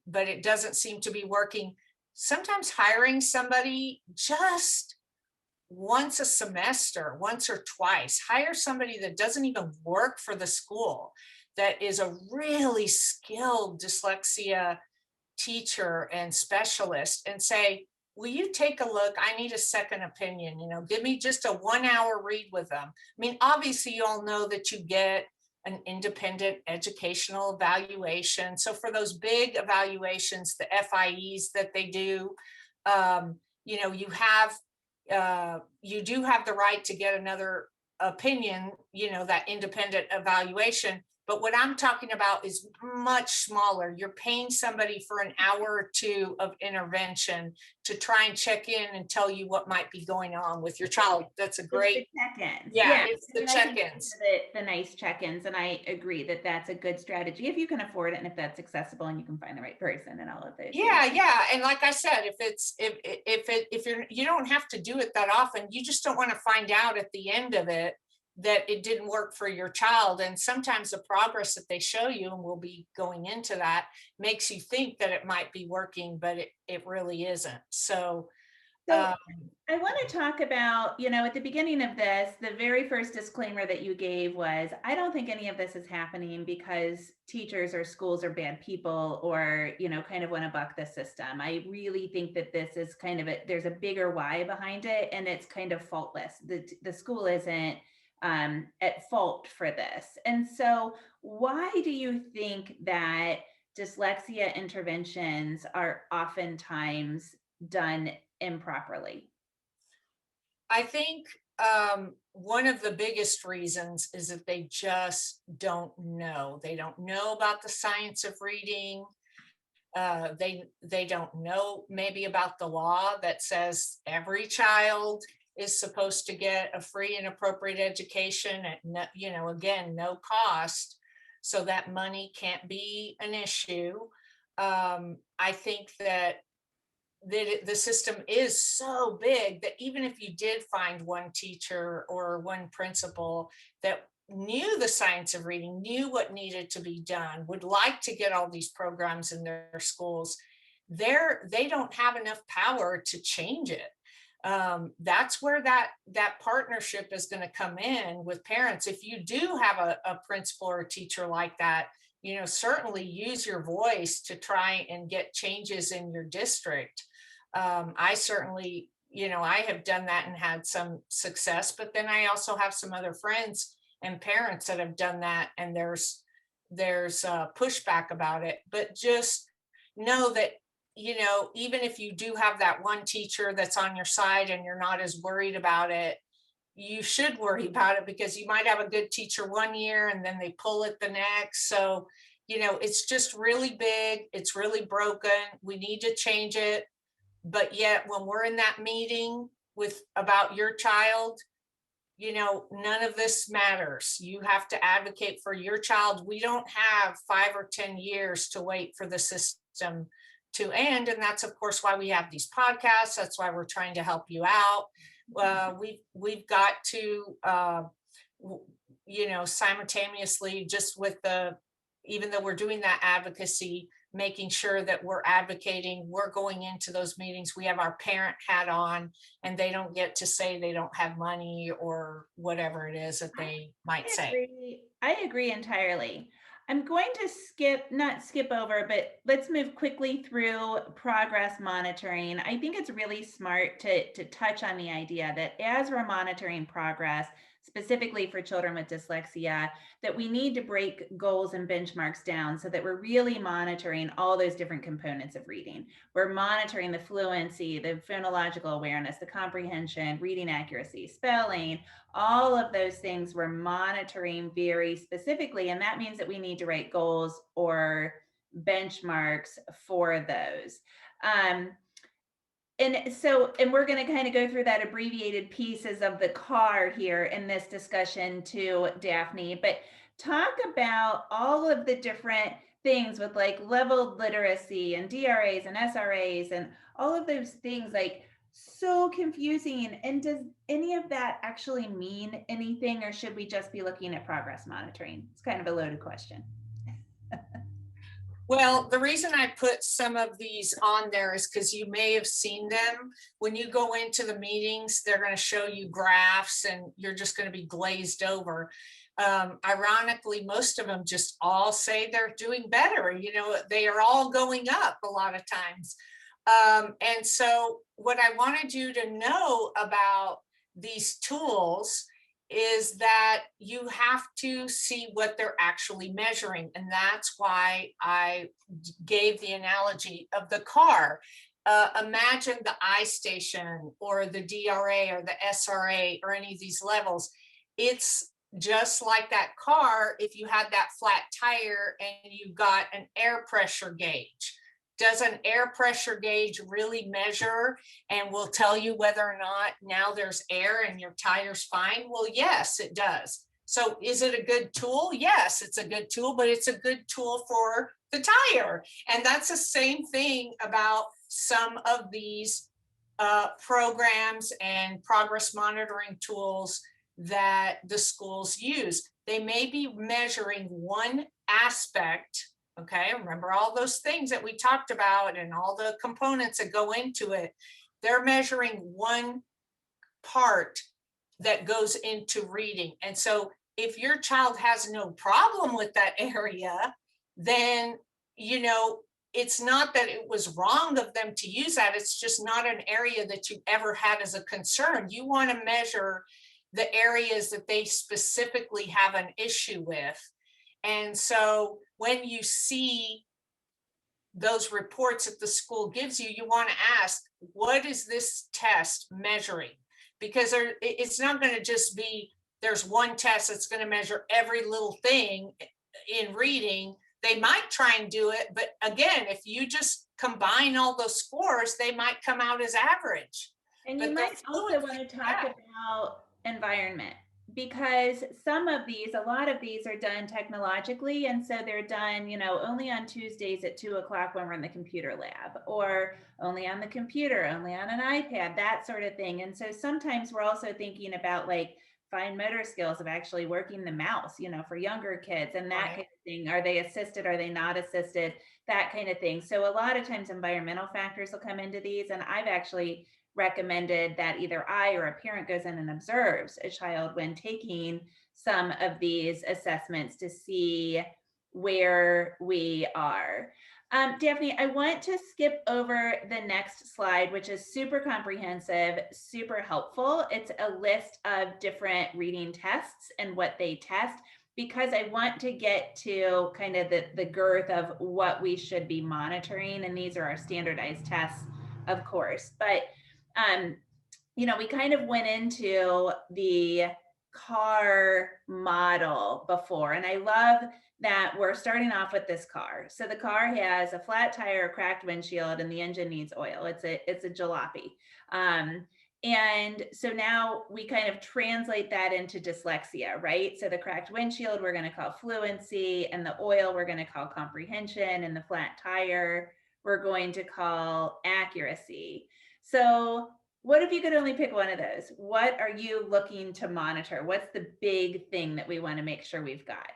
but it doesn't seem to be working. Sometimes hiring somebody just once a semester, once or twice, hire somebody that doesn't even work for the school, that is a really skilled dyslexia teacher and specialist, and say, will you take a look? I need a second opinion. Give me just a 1 hour read with them. I mean, obviously, you all know that you get an independent educational evaluation. So for those big evaluations, the FIEs that they do, you do have the right to get another opinion, that independent evaluation. But what I'm talking about is much smaller. You're paying somebody for an hour or two of intervention to try and check in and tell you what might be going on with your child. That's a great, it's the check-ins. yeah, Yeah, it's I the mean, I think check-ins. the nice check-ins, and I agree that that's a good strategy if you can afford it and if that's accessible and you can find the right person and all of those things. Yeah. And like I said, if you don't have to do it that often, you just don't want to find out at the end of it that it didn't work for your child. And sometimes the progress that they show you, and we'll be going into that, makes you think that it might be working, but it really isn't. So So um, I want to talk about, at the beginning of this, the very first disclaimer that you gave was, I don't think any of this is happening because teachers or schools are bad people or, kind of want to buck the system. I really think that this is kind of there's a bigger why behind it, and it's kind of faultless. The school isn't at fault for this. And so why do you think that dyslexia interventions are oftentimes done improperly? I think one of the biggest reasons is that they just don't know. They don't know about the science of reading. They don't know maybe about the law that says every child is supposed to get a free and appropriate education at again, no cost, so that money can't be an issue. I think that the system is so big that even if you did find one teacher or one principal that knew the science of reading, knew what needed to be done, would like to get all these programs in their schools, they don't have enough power to change it. that's where that partnership is going to come in with parents. If you do have a principal or a teacher like that, certainly use your voice to try and get changes in your district. I certainly, I have done that and had some success, but then I also have some other friends and parents that have done that, and there's pushback about it. But just know that, even if you do have that one teacher that's on your side and you're not as worried about it, you should worry about it, because you might have a good teacher one year and then they pull it the next. So, it's just really big. It's really broken. We need to change it. But yet when we're in that meeting about your child, none of this matters. You have to advocate for your child. We don't have 5 or 10 years to wait for the system to end. And that's, of course, why we have these podcasts. That's why we're trying to help you out. We've got to, simultaneously, just with even though we're doing that advocacy, making sure that we're advocating, we're going into those meetings, we have our parent hat on, and they don't get to say they don't have money or whatever it is that they might say. I agree entirely. I'm going to not skip over, but let's move quickly through progress monitoring. I think it's really smart to touch on the idea that as we're monitoring progress, specifically for children with dyslexia, that we need to break goals and benchmarks down so that we're really monitoring all those different components of reading. We're monitoring the fluency, the phonological awareness, the comprehension, reading accuracy, spelling, all of those things we're monitoring very specifically. And that means that we need to write goals or benchmarks for those. And we're going to kind of go through that abbreviated pieces of the CAR here in this discussion too, Daphne, but talk about all of the different things with like leveled literacy and DRAs and SRAs and all of those things, like so confusing. And does any of that actually mean anything, or should we just be looking at progress monitoring? It's kind of a loaded question. Well, the reason I put some of these on there is because you may have seen them. When you go into the meetings, they're going to show you graphs and you're just going to be glazed over. Ironically, most of them just all say they're doing better. They are all going up a lot of times. And so what I wanted you to know about these tools is that you have to see what they're actually measuring. And that's why I gave the analogy of the car. Imagine the iStation or the DRA or the SRA or any of these levels. It's just like that car. If you had that flat tire and you got an air pressure gauge, does an air pressure gauge really measure and will tell you whether or not now there's air and your tire's fine? Well, yes, it does. So is it a good tool? Yes, it's a good tool, but it's a good tool for the tire. And that's the same thing about some of these programs and progress monitoring tools that the schools use. They may be measuring one aspect. Okay, remember all those things that we talked about and all the components that go into it. They're measuring one part that goes into reading. And so if your child has no problem with that area, then, it's not that it was wrong of them to use that. It's just not an area that you ever had as a concern. You want to measure the areas that they specifically have an issue with. And so when you see those reports that the school gives you, you want to ask, what is this test measuring? Because it's not going to just be, there's one test that's going to measure every little thing in reading. They might try and do it, but again, if you just combine all those scores, they might come out as average. And you might also want to talk about environment, because a lot of these are done technologically. And so they're done, only on Tuesdays at 2:00 when we're in the computer lab, or only on the computer, only on an iPad, that sort of thing. And so sometimes we're also thinking about like fine motor skills of actually working the mouse, for younger kids and that kind of thing. Are they assisted? Are they not assisted? That kind of thing. So a lot of times environmental factors will come into these. And I've actually recommended that either I or a parent goes in and observes a child when taking some of these assessments to see where we are. Daphne, I want to skip over the next slide, which is super comprehensive, super helpful. It's a list of different reading tests and what they test, because I want to get to kind of the girth of what we should be monitoring. And these are our standardized tests, of course. But, we kind of went into the car model before, and I love that we're starting off with this car. So the car has a flat tire, a cracked windshield, and the engine needs oil. It's a jalopy. And so now we kind of translate that into dyslexia, right? So the cracked windshield, we're going to call fluency, and the oil, we're going to call comprehension, and the flat tire, we're going to call accuracy. So what if you could only pick one of those? What are you looking to monitor? What's the big thing that we want to make sure we've got?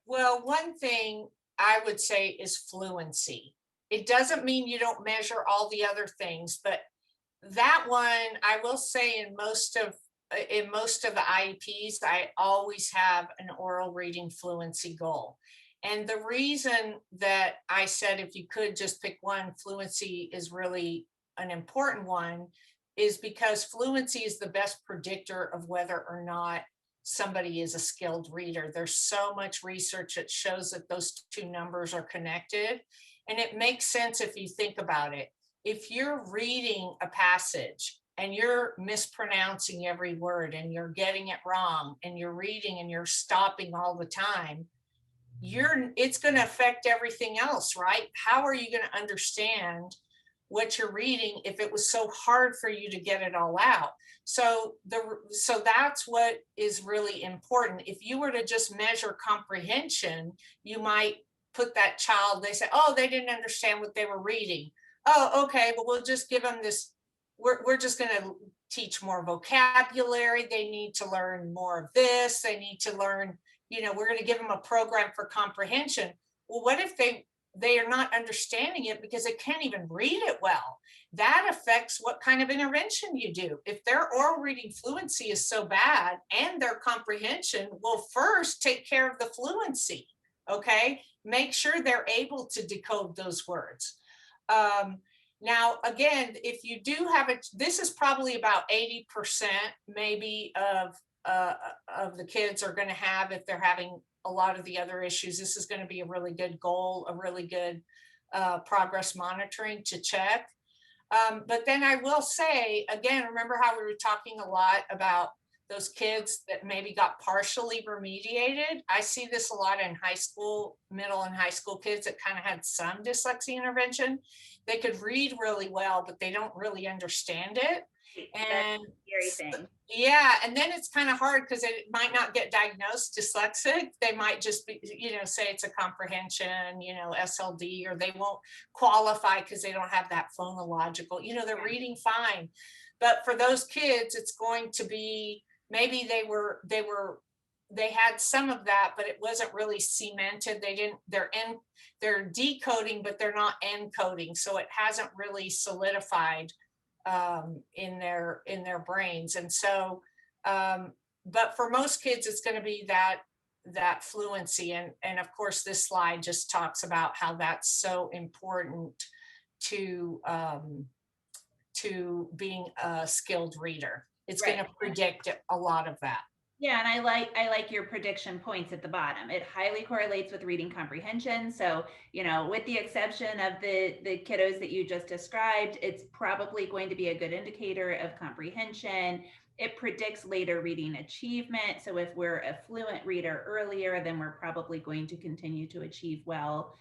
Well, one thing I would say is fluency. It doesn't mean you don't measure all the other things, but that one, I will say, in most of the IEPs, I always have an oral reading fluency goal. And the reason that I said if you could just pick one, fluency is really an important one, is because fluency is the best predictor of whether or not somebody is a skilled reader. There's so much research that shows that those two numbers are connected. And it makes sense if you think about it. If you're reading a passage and you're mispronouncing every word and you're getting it wrong and you're reading and you're stopping all the time, it's going to affect everything else, right? How are you going to understand what you're reading if it was so hard for you to get it all out? So that's what is really important. If you were to just measure comprehension, you might put that child, they say, oh, they didn't understand what they were reading. Oh, okay, well, we'll just give them this. We're just going to teach more vocabulary. They need to learn more of this. They need to learn, we're going to give them a program for comprehension. Well, what if they are not understanding it because they can't even read it well? That affects what kind of intervention you do. If their oral reading fluency is so bad and their comprehension, will first take care of the fluency, okay? Make sure they're able to decode those words. Now, again, if you do have it, this is probably about 80% maybe of the kids are going to have, if they're having a lot of the other issues, this is going to be a really good goal, a really good progress monitoring to check. But then I will say, again, remember how we were talking a lot about those kids that maybe got partially remediated? I see this a lot in high school, middle and high school kids that kind of had some dyslexia intervention. They could read really well, but they don't really understand it. And that's a scary thing. Yeah, and then it's kind of hard because it might not get diagnosed dyslexic. They might just be, say it's a comprehension, SLD, or they won't qualify because they don't have that phonological, they're reading fine. But for those kids, it's going to be, maybe they had some of that, but it wasn't really cemented. They're decoding, but they're not encoding. So it hasn't really solidified in their brains. And so, but for most kids, it's going to be that fluency. And of course, this slide just talks about how that's so important to being a skilled reader. It's going to predict a lot of that. Yeah, and I like your prediction points at the bottom. It highly correlates with reading comprehension. So, with the exception of the kiddos that you just described, it's probably going to be a good indicator of comprehension. It predicts later reading achievement. So if we're a fluent reader earlier, then we're probably going to continue to achieve well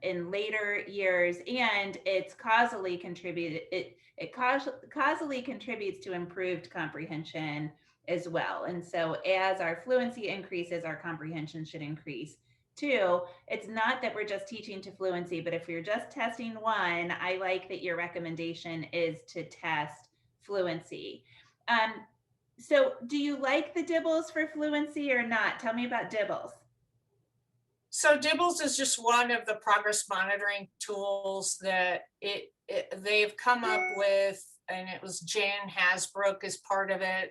in later years. And it's causally contributed. It causally contributes to improved comprehension as well. And so as our fluency increases, our comprehension should increase too. It's not that we're just teaching to fluency, but if you're just testing one, I like that your recommendation is to test fluency. So do you like the dibbles for fluency or not? Tell me about dibbles. So dibbles is just one of the progress monitoring tools that they've come up with, and it was Jan Hasbrook as part of it.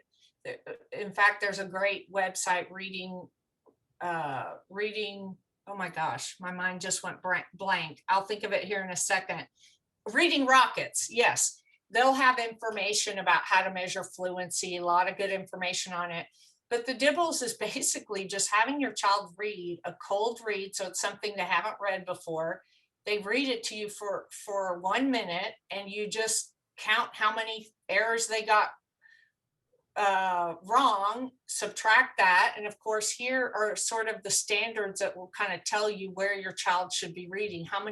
In fact, there's a great website, reading, oh my gosh, my mind just went blank. I'll think of it here in a second. Reading Rockets, yes. They'll have information about how to measure fluency, a lot of good information on it. But the Dibbles is basically just having your child read a cold read, so it's something they haven't read before. They read it to you for 1 minute, and you just count how many errors they got wrong, subtract that. And of course, here are sort of the standards that will kind of tell you where your child should be reading, how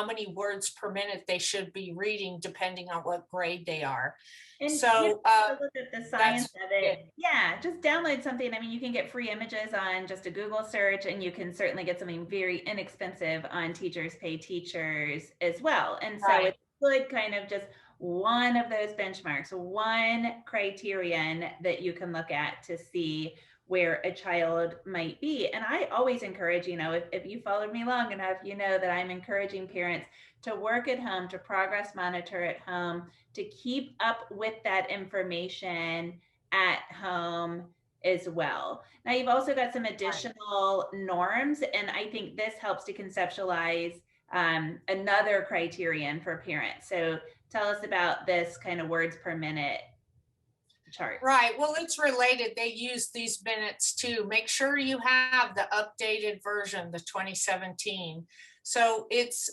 many words per minute they should be reading, depending on what grade they are. And so look at the science of it. Yeah, just download something. I mean, you can get free images on just a Google search, and you can certainly get something very inexpensive on Teachers Pay Teachers as well. And so it's good, kind of just one of those benchmarks, one criterion that you can look at to see where a child might be. And I always encourage, if you followed me long enough, you know that I'm encouraging parents to work at home, to progress monitor at home, to keep up with that information at home as well. Now, you've also got some additional norms, and I think this helps to conceptualize another criterion for parents. So tell us about this kind of words per minute chart. Right. Well, it's related. They use these minutes too. Make sure you have the updated version, the 2017. So it's,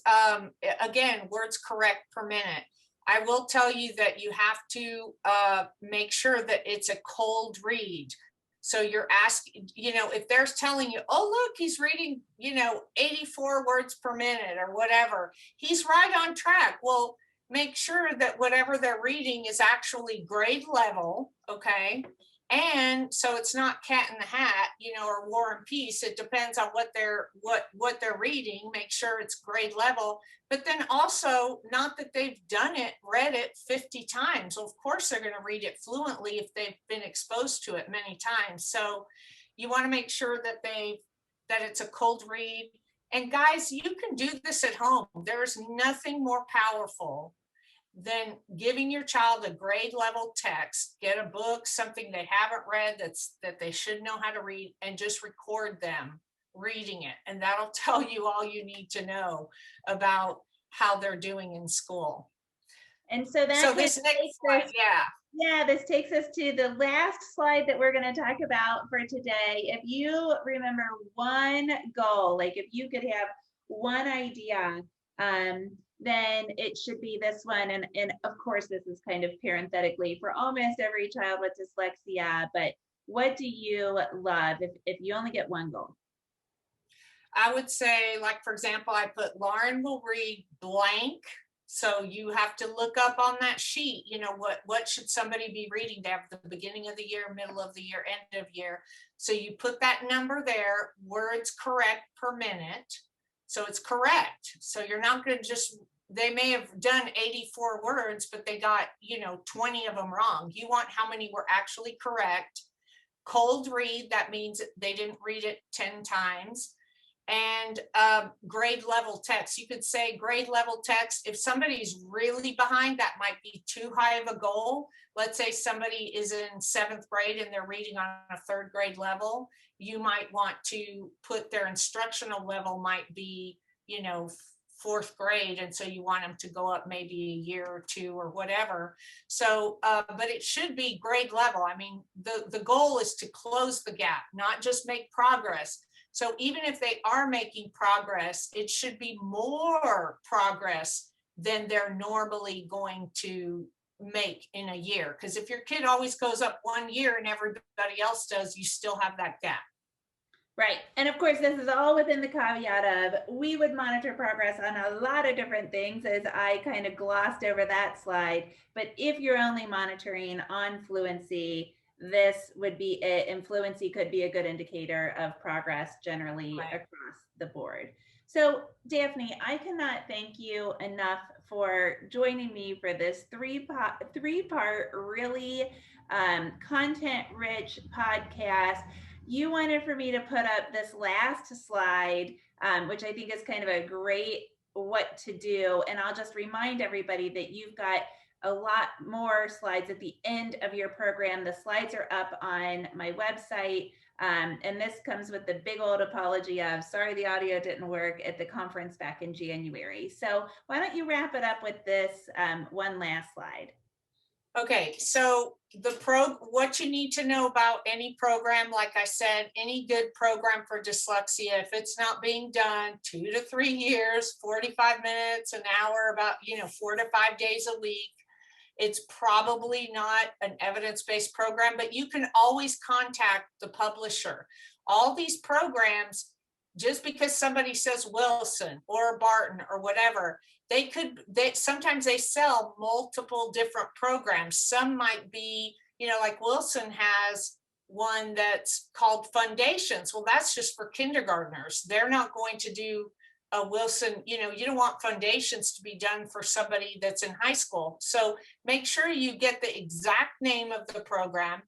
again, words correct per minute. I will tell you that you have to make sure that it's a cold read. So you're asking, if they're telling you, oh, look, he's reading, 84 words per minute or whatever, he's right on track. Well, make sure that whatever they're reading is actually grade level, okay? And so it's not Cat in the Hat, or War and Peace. It depends on what they're reading. Make sure it's grade level. But then also, not that they've read it 50 times. Well, of course they're going to read it fluently if they've been exposed to it many times. So you want to make sure that it's a cold read. And guys, you can do this at home. There's nothing more powerful than giving your child a grade level text. Get a book, something they haven't read that they should know how to read, and just record them reading it. And that'll tell you all you need to know about how they're doing in school. And so this next slide, this takes us to the last slide that we're going to talk about for today. If you remember one goal, like if you could have one idea, then it should be this one. And of course, this is kind of parenthetically for almost every child with dyslexia, but what do you love if you only get one goal? I would say, like, for example, I put Lauren will read blank. So you have to look up on that sheet, what should somebody be reading to have the beginning of the year, middle of the year, end of year. So you put that number there, words correct per minute. So it's correct. So you're not going to they may have done 84 words, but they got, 20 of them wrong. You want how many were actually correct. Cold read, that means they didn't read it 10 times. And grade level text. You could say grade level text. If somebody's really behind, that might be too high of a goal. Let's say somebody is in 7th grade and they're reading on a 3rd grade level. You might want to put their instructional level might be, 4th grade. And so you want them to go up maybe a year or 2 or whatever. So, but it should be grade level. I mean, the goal is to close the gap, not just make progress. So even if they are making progress, it should be more progress than they're normally going to make in a year. Because if your kid always goes up 1 year and everybody else does, you still have that gap. Right. And of course, this is all within the caveat of we would monitor progress on a lot of different things, as I kind of glossed over that slide. But if you're only monitoring on fluency, this would be it, and fluency could be a good indicator of progress generally across the board. So Daphne, I cannot thank you enough for joining me for this three-part really content-rich podcast. You wanted for me to put up this last slide, which I think is kind of a great what to do. And I'll just remind everybody that you've got a lot more slides at the end of your program. The slides are up on my website. And this comes with the big old apology of, sorry, the audio didn't work at the conference back in January. So why don't you wrap it up with this one last slide? Okay, so what you need to know about any program, like I said, any good program for dyslexia, if it's not being done 2 to 3 years, 45 minutes, an hour, about 4 to 5 days a week, it's probably not an evidence-based program, but you can always contact the publisher. All these programs, just because somebody says Wilson or Barton or whatever, sometimes they sell multiple different programs. Some might be, like Wilson has one that's called Foundations. Well, that's just for kindergartners. They're not going to do a Wilson, you don't want Foundations to be done for somebody that's in high school. So make sure you get the exact name of the program,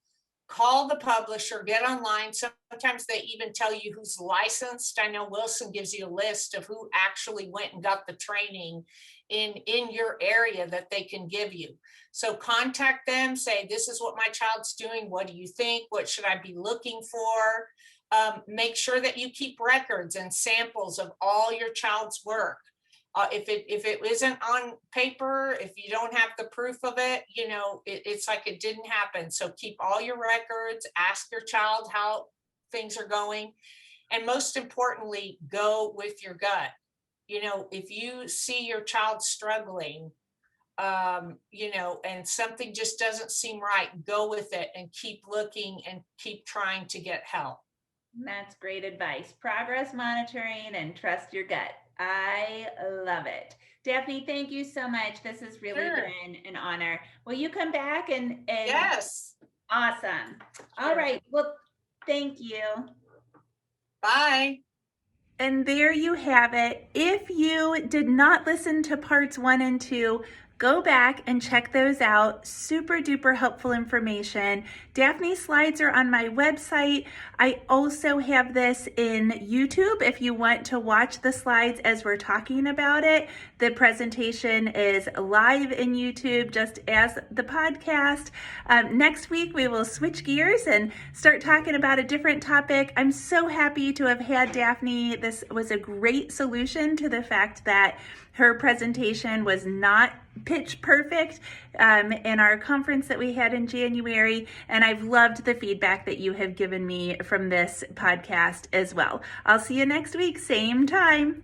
call the publisher, get online. Sometimes they even tell you who's licensed. I know Wilson gives you a list of who actually went and got the training in your area that they can give you. So contact them, say, this is what my child's doing. What do you think? What should I be looking for? Make sure that you keep records and samples of all your child's work. If it isn't on paper, if you don't have the proof of it, it's like it didn't happen. So keep all your records, ask your child how things are going. And most importantly, go with your gut. If you see your child struggling, and something just doesn't seem right, go with it and keep looking and keep trying to get help. That's great advice. Progress monitoring and trust your gut. I love it. Daphne, thank you so much. This has really been an honor. Will you come back and Yes. Awesome. All right. Well, thank you. Bye. And there you have it. If you did not listen to parts 1 and 2, go back and check those out. Super duper helpful information. Daphne's slides are on my website. I also have this in YouTube if you want to watch the slides as we're talking about it. The presentation is live in YouTube just as the podcast. Next week we will switch gears and start talking about a different topic. I'm so happy to have had Daphne. This was a great solution to the fact that her presentation was not pitch perfect in our conference that we had in January, and I've loved the feedback that you have given me from this podcast as well. I'll see you next week, same time.